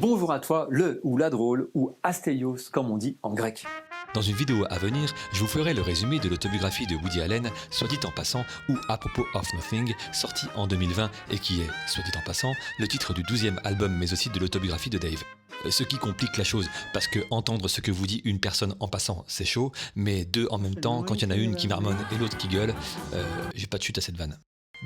Bonjour à toi, le ou la drôle, ou astéios comme on dit en grec. Dans une vidéo à venir, je vous ferai le résumé de l'autobiographie de Woody Allen, soit dit en passant, ou À propos of Nothing, sorti en 2020 et qui est, soit dit en passant, le titre du 12e album mais aussi de l'autobiographie de Dave. Ce qui complique la chose, parce que entendre ce que vous dit une personne en passant, c'est chaud, mais deux en même temps, quand il y en a une qui marmonne et l'autre qui gueule, j'ai pas de chute à cette vanne.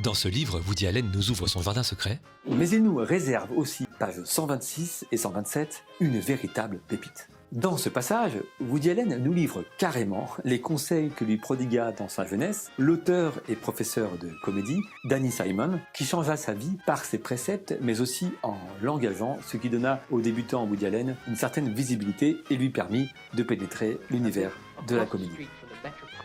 Dans ce livre, Woody Allen nous ouvre son jardin secret. Mais il nous réserve aussi, pages 126 et 127, une véritable pépite. Dans ce passage, Woody Allen nous livre carrément les conseils que lui prodigua dans sa jeunesse l'auteur et professeur de comédie Danny Simon, qui changea sa vie par ses préceptes, mais aussi en l'engageant, ce qui donna au débutant Woody Allen une certaine visibilité et lui permit de pénétrer l'univers de la comédie.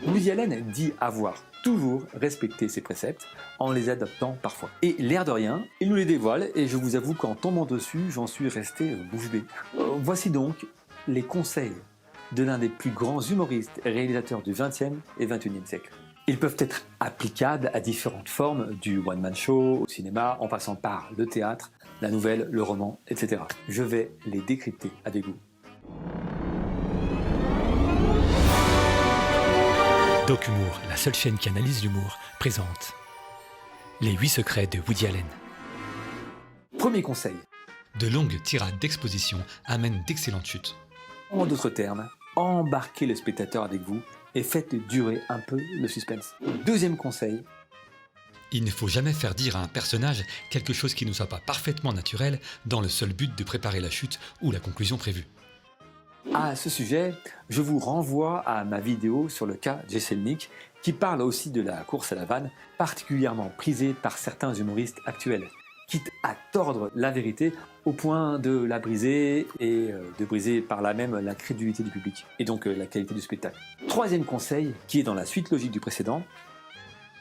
Woody Allen dit avoir toujours respecté ses préceptes en les adaptant parfois. Et l'air de rien, il nous les dévoile et je vous avoue qu'en tombant dessus, j'en suis resté bouche bée. Voici donc les conseils de l'un des plus grands humoristes et réalisateurs du XXe et XXIe siècle. Ils peuvent être applicables à différentes formes, du one-man show au cinéma, en passant par le théâtre, la nouvelle, le roman, etc. Je vais les décrypter avec vous. DocHumour, la seule chaîne qui analyse l'humour, présente les 8 secrets de Woody Allen. Premier conseil. De longues tirades d'exposition amènent d'excellentes chutes. En d'autres termes, embarquez le spectateur avec vous et faites durer un peu le suspense. Deuxième conseil. Il ne faut jamais faire dire à un personnage quelque chose qui ne soit pas parfaitement naturel dans le seul but de préparer la chute ou la conclusion prévue. À ce sujet, je vous renvoie à ma vidéo sur le cas Jesselnik qui parle aussi de la course à la vanne, particulièrement prisée par certains humoristes actuels, quitte à tordre la vérité au point de la briser et de briser par là même la crédulité du public et donc la qualité du spectacle. Troisième conseil, qui est dans la suite logique du précédent.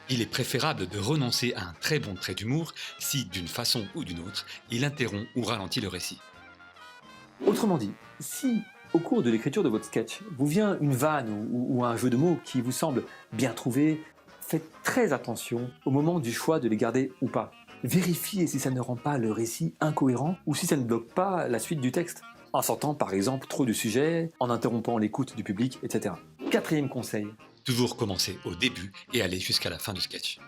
Il est préférable de renoncer à un très bon trait d'humour si, d'une façon ou d'une autre, il interrompt ou ralentit le récit. Autrement dit, si au cours de l'écriture de votre sketch, vous vient une vanne ou un jeu de mots qui vous semble bien trouvé, faites très attention au moment du choix de les garder ou pas. Vérifiez si ça ne rend pas le récit incohérent ou si ça ne bloque pas la suite du texte, en sortant par exemple trop du sujet, en interrompant l'écoute du public, etc. Quatrième conseil. Toujours commencer au début et aller jusqu'à la fin du sketch.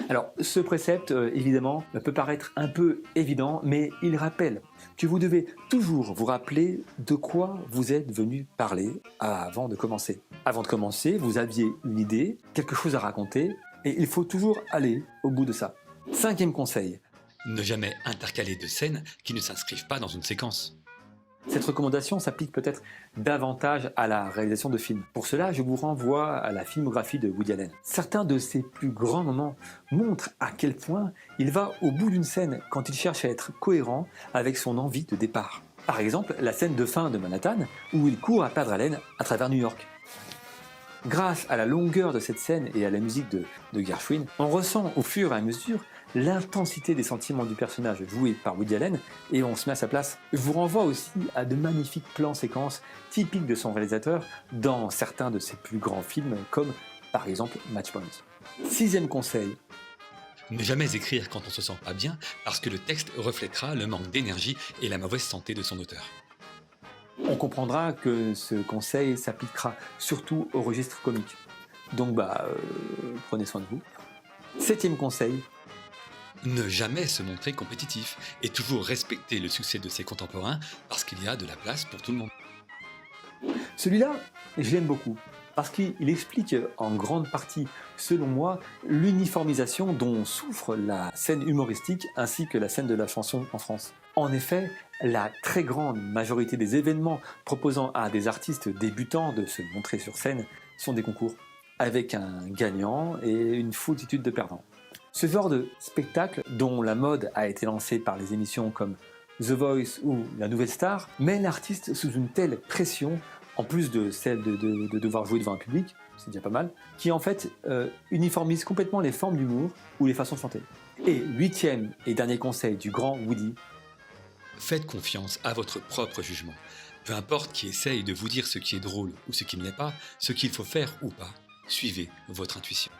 Alors, ce précepte, évidemment, peut paraître un peu évident, mais il rappelle que vous devez toujours vous rappeler de quoi vous êtes venu parler avant de commencer. Avant de commencer, vous aviez une idée, quelque chose à raconter, et il faut toujours aller au bout de ça. Cinquième conseil. Ne jamais intercaler de scènes qui ne s'inscrivent pas dans une séquence. Cette recommandation s'applique peut-être davantage à la réalisation de films. Pour cela, je vous renvoie à la filmographie de Woody Allen. Certains de ses plus grands moments montrent à quel point il va au bout d'une scène quand il cherche à être cohérent avec son envie de départ. Par exemple, la scène de fin de Manhattan, où il court à perdre haleine à travers New York. Grâce à la longueur de cette scène et à la musique de Gershwin, on ressent au fur et à mesure l'intensité des sentiments du personnage joué par Woody Allen et on se met à sa place. Je vous renvoie aussi à de magnifiques plans-séquences typiques de son réalisateur dans certains de ses plus grands films comme par exemple Match Point. Sixième conseil. Ne jamais écrire quand on se sent pas bien parce que le texte reflètera le manque d'énergie et la mauvaise santé de son auteur. On comprendra que ce conseil s'appliquera surtout au registre comique. Donc prenez soin de vous. Septième conseil. Ne jamais se montrer compétitif et toujours respecter le succès de ses contemporains parce qu'il y a de la place pour tout le monde. Celui-là, je l'aime beaucoup parce qu'il explique en grande partie, selon moi, l'uniformisation dont souffre la scène humoristique ainsi que la scène de la chanson en France. En effet, la très grande majorité des événements proposant à des artistes débutants de se montrer sur scène sont des concours, avec un gagnant et une foultitude de perdants. Ce genre de spectacle, dont la mode a été lancée par les émissions comme The Voice ou La Nouvelle Star, met l'artiste sous une telle pression, en plus de celle de devoir jouer devant un public, c'est déjà pas mal, qui en fait uniformise complètement les formes d'humour ou les façons de chanter. Et huitième et dernier conseil du grand Woody. Faites confiance à votre propre jugement. Peu importe qui essaye de vous dire ce qui est drôle ou ce qui ne l'est pas, ce qu'il faut faire ou pas, suivez votre intuition.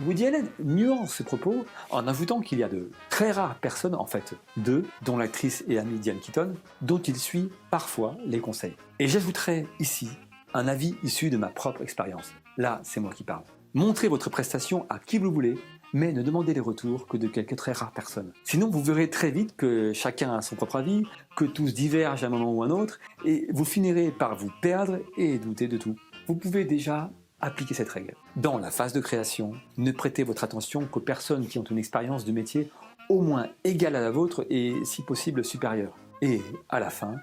Woody Allen nuance ses propos en ajoutant qu'il y a de très rares personnes, en fait deux, dont l'actrice et amie Diane Keaton, dont il suit parfois les conseils. Et j'ajouterai ici un avis issu de ma propre expérience. Là, c'est moi qui parle. Montrez votre prestation à qui vous voulez, mais ne demandez les retours que de quelques très rares personnes. Sinon, vous verrez très vite que chacun a son propre avis, que tous divergent à un moment ou à un autre, et vous finirez par vous perdre et douter de tout. Vous pouvez déjà appliquer cette règle. Dans la phase de création, ne prêtez votre attention qu'aux personnes qui ont une expérience de métier au moins égale à la vôtre et si possible supérieure. Et à la fin,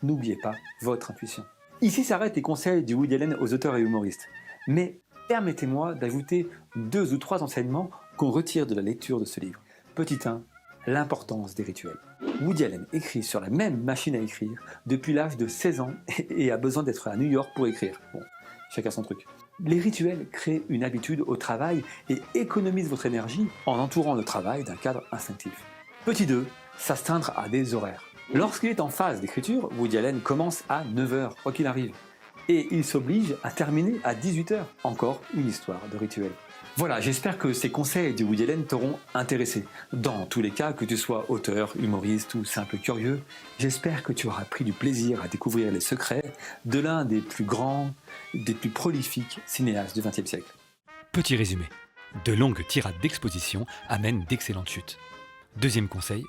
n'oubliez pas votre intuition. Ici s'arrêtent les conseils du Woody Allen aux auteurs et humoristes. Mais permettez-moi d'ajouter 2 ou 3 enseignements qu'on retire de la lecture de ce livre. Petit 1, l'importance des rituels. Woody Allen écrit sur la même machine à écrire depuis l'âge de 16 ans et a besoin d'être à New York pour écrire. Bon, chacun son truc. Les rituels créent une habitude au travail et économisent votre énergie en entourant le travail d'un cadre instinctif. Petit 2, s'astreindre à des horaires. Lorsqu'il est en phase d'écriture, Woody Allen commence à 9h, quoi qu'il arrive. Et il s'oblige à terminer à 18h. Encore une histoire de rituel. Voilà, j'espère que ces conseils de Woody Allen t'auront intéressé. Dans tous les cas, que tu sois auteur, humoriste ou simple curieux, j'espère que tu auras pris du plaisir à découvrir les secrets de l'un des plus grands, des plus prolifiques cinéastes du XXe siècle. Petit résumé. De longues tirades d'exposition amènent d'excellentes chutes. Deuxième conseil,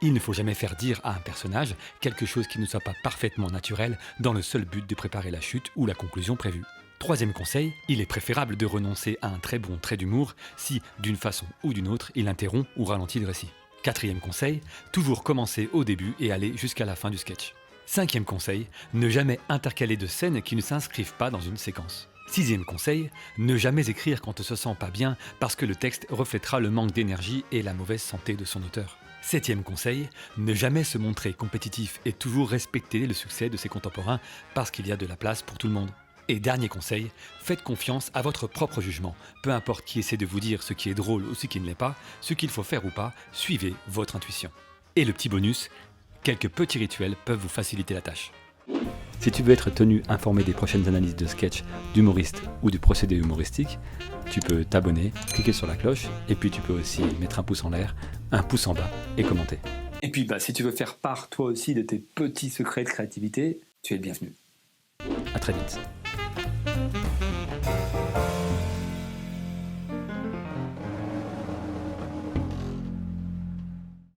il ne faut jamais faire dire à un personnage quelque chose qui ne soit pas parfaitement naturel dans le seul but de préparer la chute ou la conclusion prévue. Troisième conseil, il est préférable de renoncer à un très bon trait d'humour si, d'une façon ou d'une autre, il interrompt ou ralentit le récit. Quatrième conseil, toujours commencer au début et aller jusqu'à la fin du sketch. Cinquième conseil, ne jamais intercaler de scènes qui ne s'inscrivent pas dans une séquence. Sixième conseil, ne jamais écrire quand on ne se sent pas bien parce que le texte reflètera le manque d'énergie et la mauvaise santé de son auteur. Septième conseil, ne jamais se montrer compétitif et toujours respecter le succès de ses contemporains parce qu'il y a de la place pour tout le monde. Et dernier conseil, faites confiance à votre propre jugement. Peu importe qui essaie de vous dire ce qui est drôle ou ce qui ne l'est pas, ce qu'il faut faire ou pas, suivez votre intuition. Et le petit bonus, quelques petits rituels peuvent vous faciliter la tâche. Si tu veux être tenu informé des prochaines analyses de sketch, d'humoristes ou du procédé humoristique, tu peux t'abonner, cliquer sur la cloche, et puis tu peux aussi mettre un pouce en l'air, un pouce en bas et commenter. Et puis si tu veux faire part toi aussi de tes petits secrets de créativité, tu es le bienvenu. À très vite.